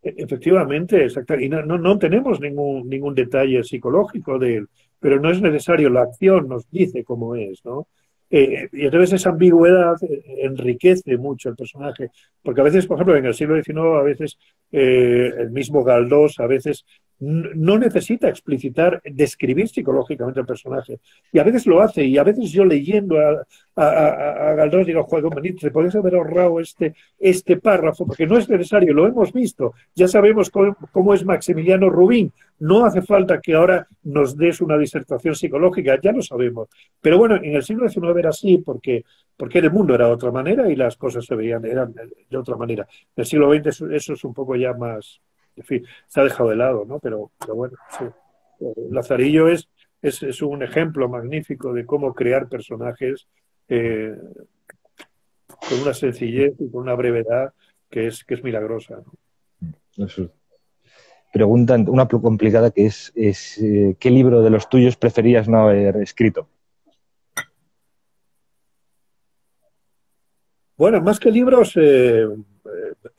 Efectivamente, exacto. Y no tenemos ningún detalle psicológico de él, pero no es necesario, la acción nos dice cómo es, ¿no? Y entonces esa ambigüedad enriquece mucho el personaje, porque a veces, por ejemplo, en el siglo XIX, a veces el mismo Galdós, a veces no necesita explicitar, describir psicológicamente al personaje, y a veces lo hace, y a veces yo leyendo a Galdós digo, juego, Benito, te podrías haber ahorrado este párrafo, porque no es necesario, lo hemos visto, ya sabemos cómo es Maximiliano Rubín, no hace falta que ahora nos des una disertación psicológica, ya lo sabemos. Pero bueno, en el siglo XIX era así porque el mundo era de otra manera y las cosas eran de otra manera. En el siglo XX eso es un poco ya más, en fin, se ha dejado de lado, ¿no? Pero bueno, sí. Lazarillo es un ejemplo magnífico de cómo crear personajes con una sencillez y con una brevedad que es milagrosa, ¿no? Eso. Preguntan una complicada que es ¿qué libro de los tuyos preferías no haber escrito? Bueno, más que libros,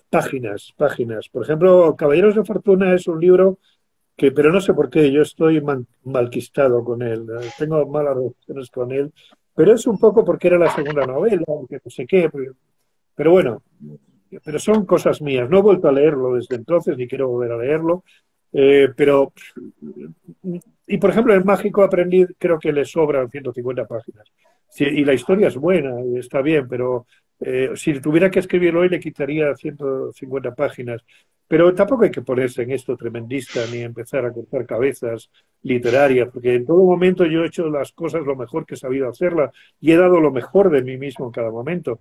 páginas. Por ejemplo, Caballeros de Fortuna es un libro pero no sé por qué, yo estoy malquistado con él, tengo malas relaciones con él, pero es un poco porque era la segunda novela, que no sé qué, pero bueno, pero son cosas mías. No he vuelto a leerlo desde entonces, ni quiero volver a leerlo, pero... Y por ejemplo, el Mágico aprendí, creo que le sobran 150 páginas. Sí, y la historia es buena, y está bien, pero si tuviera que escribirlo hoy le quitaría 150 páginas. Pero tampoco hay que ponerse en esto tremendista ni empezar a cortar cabezas literarias, porque en todo momento yo he hecho las cosas lo mejor que he sabido hacerlas y he dado lo mejor de mí mismo en cada momento.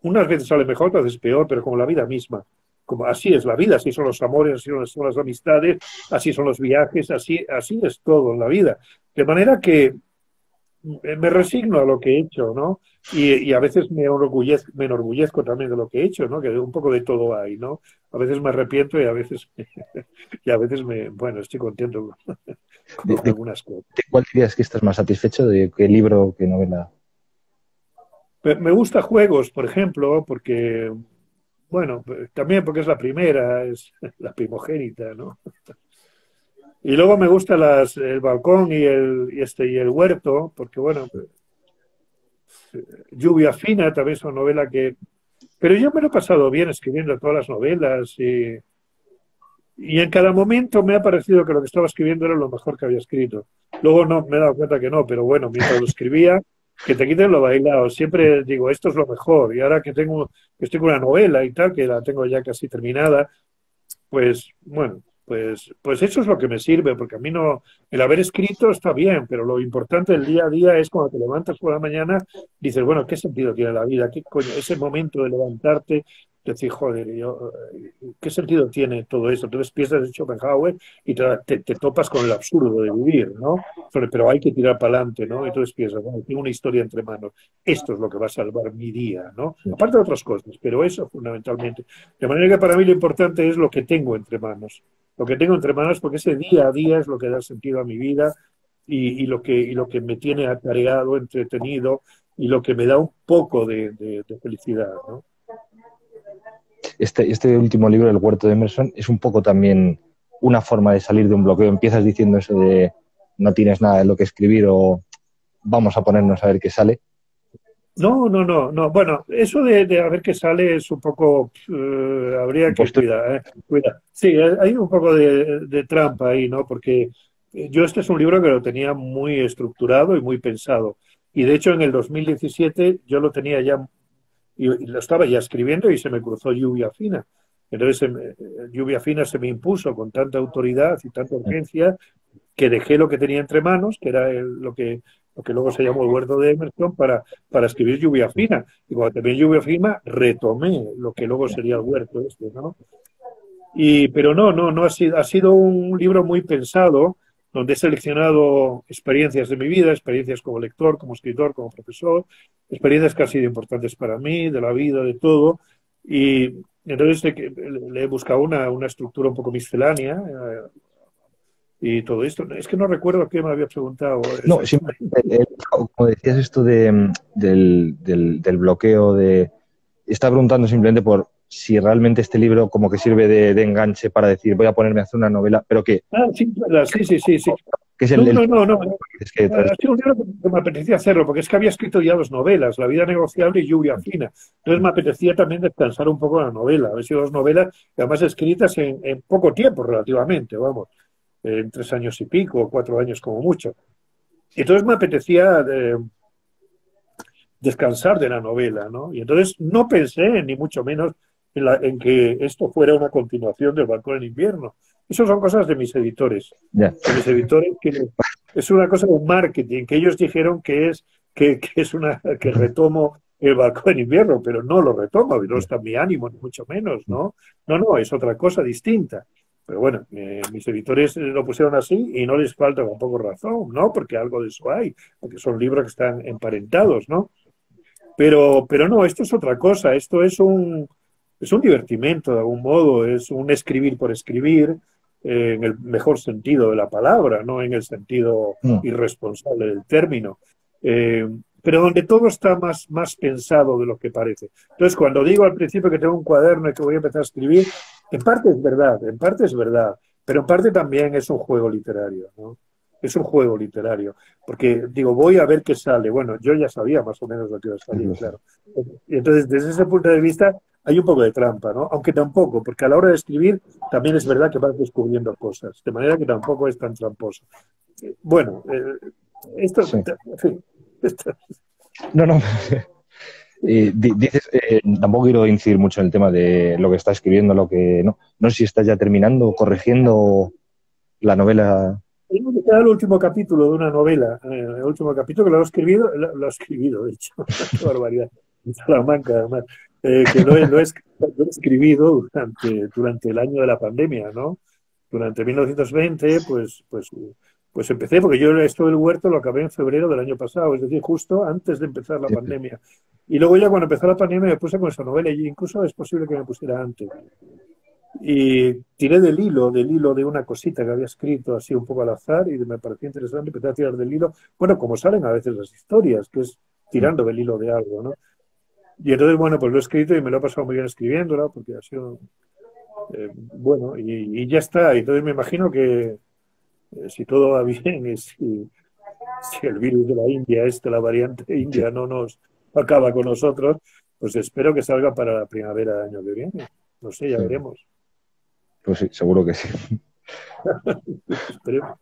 Unas veces sale mejor, otras veces peor, pero como la vida misma. Como así es la vida, así son los amores, así son las amistades, así son los viajes, así es todo en la vida. De manera que me resigno a lo que he hecho, ¿no? Y a veces me enorgullezco también de lo que he hecho, ¿no? Que un poco de todo hay, ¿no? A veces me arrepiento y a veces bueno, estoy contento con algunas cosas. ¿De cuál dirías que estás más satisfecho? ¿De qué libro o qué novela? Me gusta Juegos, por ejemplo, porque, bueno, también porque es la primera, es la primogénita, ¿no? Y luego me gusta el balcón y el huerto, porque bueno, Lluvia fina también es una novela que... Pero yo me lo he pasado bien escribiendo todas las novelas y en cada momento me ha parecido que lo que estaba escribiendo era lo mejor que había escrito. Luego no, me he dado cuenta que no, pero bueno, mientras lo escribía, que te quiten lo bailado. Siempre digo, esto es lo mejor. Y ahora que estoy con una novela y tal, que la tengo ya casi terminada, pues bueno, pues eso es lo que me sirve, porque a mí no, el haber escrito está bien, pero lo importante del día a día es cuando te levantas por la mañana, dices, bueno, ¿qué sentido tiene la vida? ¿Qué coño? Ese momento de levantarte, decir, joder, ¿qué sentido tiene todo esto? Entonces piensas en Schopenhauer y te topas con el absurdo de vivir, ¿no? Pero hay que tirar para adelante, ¿no? Entonces piensas, bueno, tengo una historia entre manos, esto es lo que va a salvar mi día, ¿no? Aparte de otras cosas, pero eso fundamentalmente. De manera que para mí lo importante es lo que tengo entre manos. Lo que tengo entre manos, porque ese día a día es lo que da sentido a mi vida y lo que me tiene atareado, entretenido y lo que me da un poco de felicidad, ¿no? Este último libro, El huerto de Emerson, es un poco también una forma de salir de un bloqueo. Empiezas diciendo eso de no tienes nada de lo que escribir o vamos a ponernos a ver qué sale. No. Bueno, eso de a ver qué sale es un poco... habría que cuidar, cuidar. Sí, hay un poco de trampa ahí, ¿no? Porque yo este es un libro que lo tenía muy estructurado y muy pensado. Y de hecho en el 2017 yo lo tenía ya, y lo estaba ya escribiendo y se me cruzó Lluvia Fina. Entonces Lluvia Fina se me impuso con tanta autoridad y tanta urgencia que dejé lo que tenía entre manos, que era lo que luego se llamó el huerto de Emerson, para escribir Lluvia Fina. Y cuando terminé Lluvia Fina, retomé lo que luego sería el huerto este, ¿no? Pero no ha sido un libro muy pensado, donde he seleccionado experiencias de mi vida, experiencias como lector, como escritor, como profesor, experiencias que han sido importantes para mí, de la vida, de todo. Y entonces le he buscado una estructura un poco miscelánea, y todo esto. Es que no recuerdo qué me había preguntado. No, simplemente, como decías esto del bloqueo, estaba preguntando simplemente por si realmente este libro como que sirve de enganche para decir voy a ponerme a hacer una novela, pero que... Sí, verdad, sí. Que es No. Es que, Ha sido un libro que me apetecía hacerlo, porque es que había escrito ya dos novelas, La vida negociable y Lluvia fina. Entonces me apetecía también descansar un poco la novela. Han sido dos novelas, además escritas en poco tiempo relativamente, vamos, en 3 años y pico, 4 años como mucho. Entonces me apetecía descansar de la novela, ¿no? Y entonces no pensé, ni mucho menos, en que esto fuera una continuación del Balcón en invierno. Eso son cosas de mis editores. yeah. De mis editores, que es una cosa de marketing, que ellos dijeron que que retomo el Balcón en invierno, pero no lo retomo, no está en mi ánimo, ni mucho menos, ¿no? No, es otra cosa distinta. Pero bueno, mis editores lo pusieron así y no les falta tampoco razón, ¿no? Porque algo de eso hay, porque son libros que están emparentados, ¿no? Pero no, esto es otra cosa, esto es un divertimento de algún modo, es un escribir por escribir, en el mejor sentido de la palabra, no en el sentido irresponsable del término. Pero donde todo está más pensado de lo que parece. Entonces, cuando digo al principio que tengo un cuaderno y que voy a empezar a escribir, en parte es verdad, pero en parte también es un juego literario, ¿no? Es un juego literario, porque digo, voy a ver qué sale. Bueno, yo ya sabía más o menos lo que iba a salir, claro. Y entonces, desde ese punto de vista, hay un poco de trampa, ¿no? Aunque tampoco, porque a la hora de escribir también es verdad que vas descubriendo cosas, de manera que tampoco es tan tramposo. Bueno, esto, Sí. en fin, esto. No. Dices, tampoco quiero incidir mucho en el tema de lo que está escribiendo, lo que no. No sé si estás ya terminando, corrigiendo la novela. Tengo que quedar el último capítulo de una novela, el último capítulo que lo he escribido, de hecho, qué barbaridad, en Salamanca además, que lo he escribido durante el año de la pandemia, ¿no? Durante 1920, pues empecé, porque yo esto del huerto lo acabé en febrero del año pasado, es decir, justo antes de empezar la pandemia. Y luego ya cuando empezó la pandemia me puse con esa novela y incluso es posible que me pusiera antes. Y tiré del hilo de una cosita que había escrito así un poco al azar y me pareció interesante, empecé a tirar del hilo, bueno, como salen a veces las historias, que es tirando del hilo de algo, ¿no? Y entonces, bueno, pues lo he escrito y me lo he pasado muy bien escribiéndola, porque ha sido, bueno, y ya está. Y entonces me imagino que si todo va bien si el virus de la India, la variante Sí, india, no nos acaba con nosotros, pues espero que salga para la primavera del año que viene. No sé, ya sí. veremos. Pues sí, seguro que sí. Esperemos.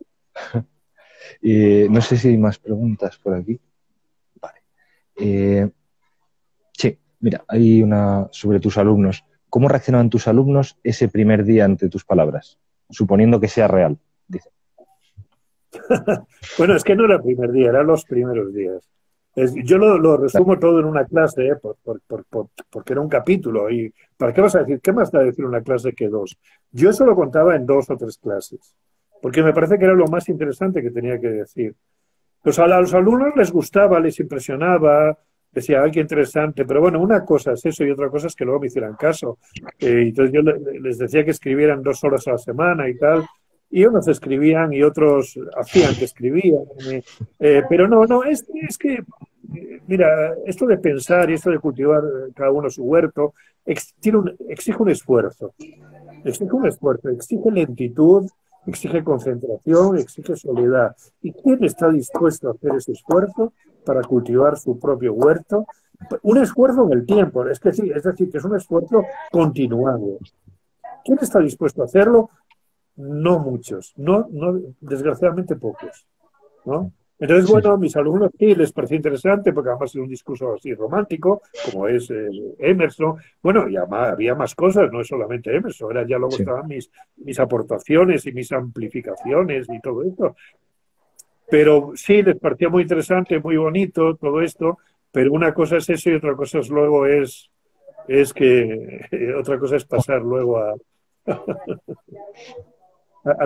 No sé si hay más preguntas por aquí. Vale. Eh, sí, mira, hay una sobre tus alumnos. ¿Cómo reaccionaban tus alumnos ese primer día ante tus palabras? Suponiendo que sea real, dice. Bueno, es que no era el primer día, eran los primeros días. Yo lo resumo todo en una clase, porque era un capítulo. ¿Y para qué vas a decir? ¿Qué más da decir una clase que dos? Yo eso lo contaba en 2 o 3 clases, porque me parece que era lo más interesante que tenía que decir. Pues a los alumnos les gustaba, les impresionaba, decía, ay, qué interesante. Pero bueno, una cosa es eso y otra cosa es que luego me hicieran caso. Entonces yo les decía que escribieran 2 horas a la semana y tal, y unos escribían y otros hacían que escribían. Pero no, es que, mira, esto de pensar y esto de cultivar cada uno su huerto exige un esfuerzo. Exige un esfuerzo, exige lentitud, exige concentración, exige soledad. ¿Y quién está dispuesto a hacer ese esfuerzo para cultivar su propio huerto? Un esfuerzo en el tiempo, es decir, que es un esfuerzo continuado. ¿Quién está dispuesto a hacerlo? No muchos, desgraciadamente pocos, ¿no? Entonces, Sí, bueno, a mis alumnos sí les pareció interesante porque además es un discurso así romántico, como es Emerson. Bueno, y además había más cosas, no es solamente Emerson, ya luego sí. estaban mis aportaciones y mis amplificaciones y todo esto. Pero sí, les parecía muy interesante, muy bonito todo esto, pero una cosa es eso y otra cosa es que otra cosa es pasar luego a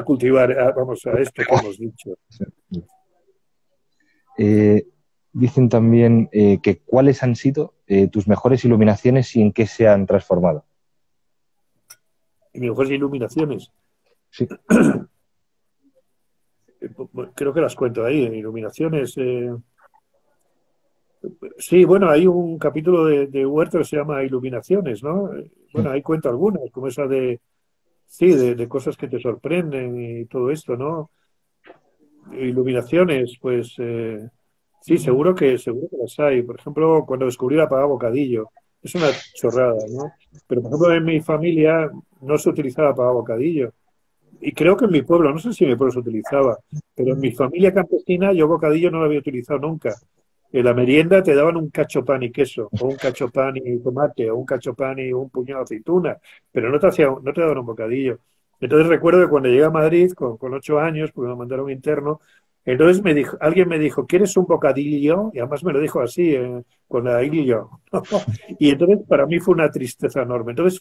cultivar, vamos, a esto que hemos dicho. Sí. Eh, Dicen también que cuáles han sido tus mejores iluminaciones y en qué se han transformado. Y mejores iluminaciones. Sí, Creo que las cuento ahí, en iluminaciones. Sí, bueno, hay un capítulo de Huerto que se llama Iluminaciones, ¿no? Bueno, ahí cuento algunas, como esa sí, de cosas que te sorprenden y todo esto, ¿no? Iluminaciones, pues sí, seguro que las hay. Por ejemplo, cuando descubrí la paga bocadillo, es una chorrada, ¿no? Pero por ejemplo, en mi familia no se utilizaba paga bocadillo. Y creo que en mi pueblo, no sé si en mi pueblo se utilizaba, pero en mi familia campesina yo bocadillo no lo había utilizado nunca. En la merienda te daban un cacho pan y queso, o un cacho pan y tomate, o un cacho pan y un puñado de aceituna, pero no te daban un bocadillo. Entonces recuerdo que cuando llegué a Madrid con 8 años, porque me mandaron interno, entonces alguien me dijo, ¿quieres un bocadillo? Y además me lo dijo así, con la illo. Y entonces para mí fue una tristeza enorme. Entonces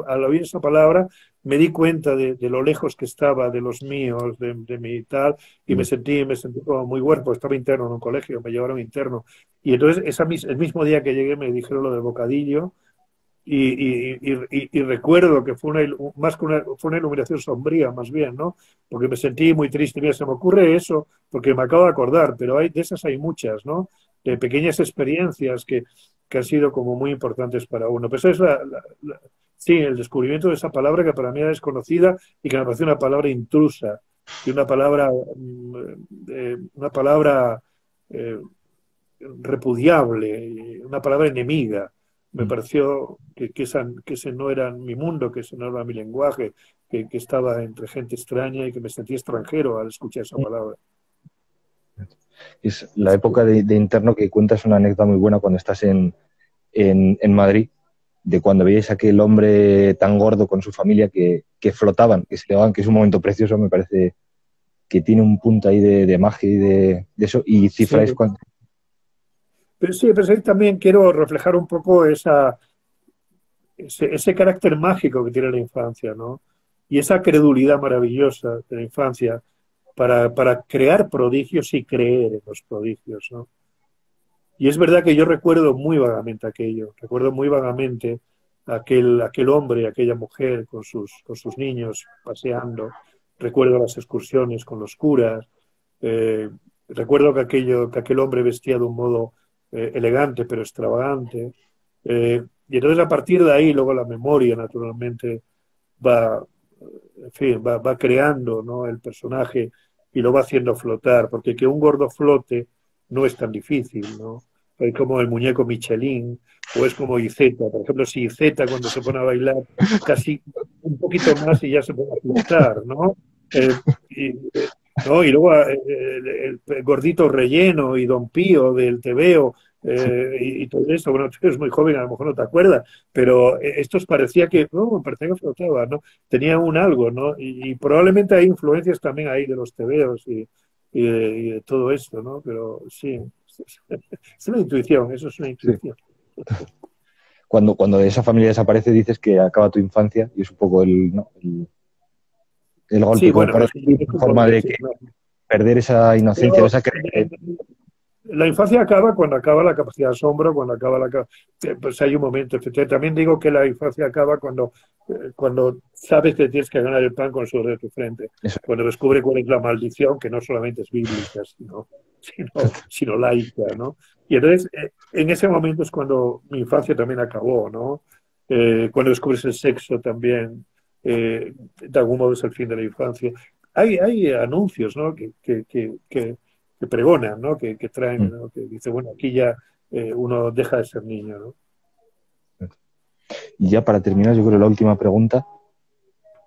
al oír esa palabra, me di cuenta de lo lejos que estaba de los míos, de mi tal, y me sentí como muy huérfano. Estaba interno en un colegio, me llevaron interno. Y entonces el mismo día que llegué me dijeron lo del bocadillo y recuerdo que más que fue una iluminación sombría, más bien, ¿no? Porque me sentí muy triste. Mira, se me ocurre eso, porque me acabo de acordar, pero de esas hay muchas, ¿no? De pequeñas experiencias que han sido como muy importantes para uno. Pero eso es sí, el descubrimiento de esa palabra que para mí era desconocida y que me pareció una palabra intrusa y una palabra eh, repudiable, una palabra enemiga. Me pareció que ese no era mi mundo, que ese no era mi lenguaje, que estaba entre gente extraña y que me sentí extranjero al escuchar esa palabra. es la época de interno que cuentas una anécdota muy buena cuando estás en Madrid, de cuando veíais a aquel hombre tan gordo con su familia que flotaban, que se elevaban, que es un momento precioso, me parece que tiene un punto ahí de magia y de eso, y Sí, cifráis cuánto. pero sí, pero sí, también quiero reflejar un poco ese carácter mágico que tiene la infancia, ¿no? Y esa credulidad maravillosa de la infancia para crear prodigios y creer en los prodigios, ¿no? Y es verdad que yo recuerdo muy vagamente aquello, recuerdo muy vagamente aquel hombre, aquella mujer con sus niños paseando, recuerdo las excursiones con los curas, eh, recuerdo que aquel hombre vestía de un modo elegante pero extravagante. Y entonces a partir de ahí luego la memoria naturalmente va, en fin, va creando, ¿no? El personaje y lo va haciendo flotar, porque que un gordo flote no es tan difícil, ¿no? Es como el muñeco Michelin, o es como Izeta. Por ejemplo, si Izeta cuando se pone a bailar casi un poquito más y ya se pone a flotar, ¿no? Y, ¿no? Y luego el gordito relleno y Don Pío del TVO y todo eso. Bueno, tú eres muy joven, a lo mejor no te acuerdas, pero estos parecía que, no, parecía que flotaba, ¿no? Tenía un algo, ¿no? Y probablemente hay influencias también ahí de los TVOs y de todo esto, ¿no? Pero sí, es una intuición, eso es una Sí. intuición. Cuando esa familia desaparece, dices que acaba tu infancia y es un poco ¿no? el golpe, Sí, como bueno, parece es una un forma golpe, de sí, que no. perder esa inocencia, Pero esa la infancia acaba cuando acaba la capacidad de asombro, cuando acaba pues hay un momento, efectivamente. También digo que la infancia acaba cuando sabes que tienes que ganar el pan con el sudor de tu frente, eso. cuando descubre cuál es la maldición, que no solamente es bíblica, sino laica, ¿no? Y entonces, en ese momento es cuando mi infancia también acabó, ¿no? Cuando descubres el sexo también, de algún modo es el fin de la infancia. Hay anuncios, ¿no? Que pregonan, ¿no? Que traen, ¿no? Que dice, bueno, aquí ya uno deja de ser niño, ¿no? Y ya para terminar, yo creo la última pregunta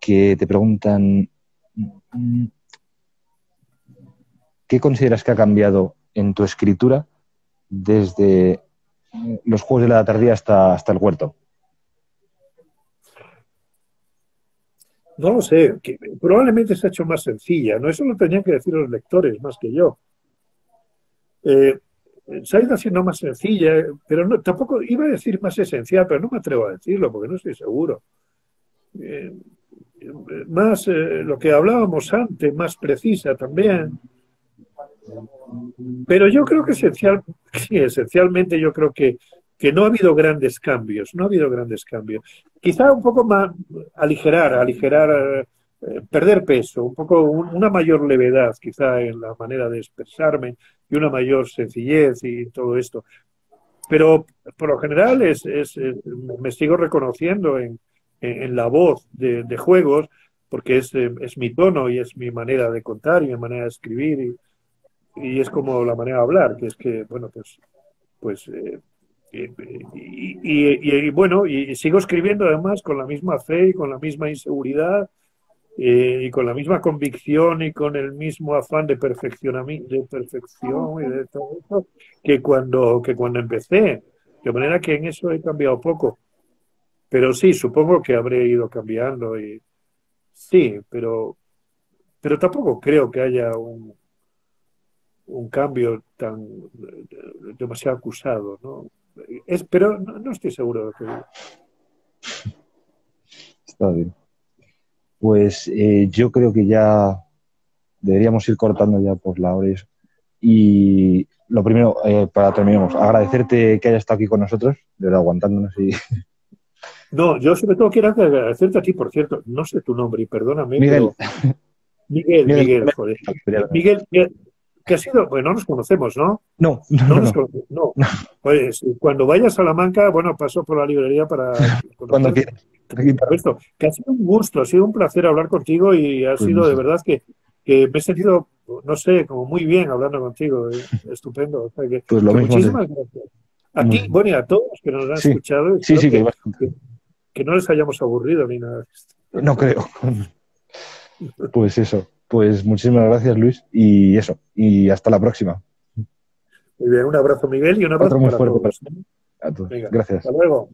que te preguntan, ¿qué consideras que ha cambiado en tu escritura desde los Juegos de la Tardía hasta el Huerto? No lo sé, que probablemente se ha hecho más sencilla, ¿no? Eso lo tenían que decir los lectores más que yo. Eh, Se ha ido haciendo más sencilla, pero no, tampoco iba a decir más esencial, pero no me atrevo a decirlo porque no estoy seguro. Eh, Más lo que hablábamos antes, más precisa también. Pero yo creo que sí, esencialmente yo creo que no ha habido grandes cambios, no ha habido grandes cambios. Quizá un poco más aligerar, perder peso, un poco una mayor levedad quizá en la manera de expresarme y una mayor sencillez y todo esto. Pero por lo general me sigo reconociendo en la voz de juegos porque es mi tono y es mi manera de contar y mi manera de escribir y es como la manera de hablar, que es que, bueno, pues bueno, y sigo escribiendo además con la misma fe y con la misma inseguridad y con la misma convicción y con el mismo afán de perfeccionamiento, de perfección y de todo eso que cuando empecé. De manera que en eso he cambiado poco. Pero sí, supongo que habré ido cambiando y sí, pero tampoco creo que haya un cambio tan demasiado acusado, ¿no? Pero no estoy seguro de lo que digo. Está bien. Pues yo creo que ya deberíamos ir cortando ya por la hora y eso. Y lo primero, para terminar, agradecerte que hayas estado aquí con nosotros, de verdad, aguantándonos y... No, yo sobre todo quiero agradecerte a ti, por cierto, no sé tu nombre y perdóname, Miguel, pero Miguel, joder. Miguel. Miguel, que ha sido, bueno, no nos conocemos, ¿no? No, No no, nos no. conocemos, no. Pues cuando vayas a Salamanca, bueno, paso por la librería para Cuando conocerte. quieras. Aquí para- Esto, que ha sido un gusto, ha sido un placer hablar contigo y ha Pues sido de muchas verdad que me he sentido, no sé, como muy bien hablando contigo, estupendo. O sea, pues lo que mismo. muchísimas gracias. A ti, bueno, y a todos los que nos han Sí, escuchado, sí, espero sí, que hay bastante. que no les hayamos aburrido ni nada. No creo. Pues eso. Pues muchísimas gracias, Luis. Y eso. Y hasta la próxima. Muy bien, un abrazo, Miguel, y un Otro abrazo muy para fuerte todos. a todos. Venga, Gracias. hasta luego.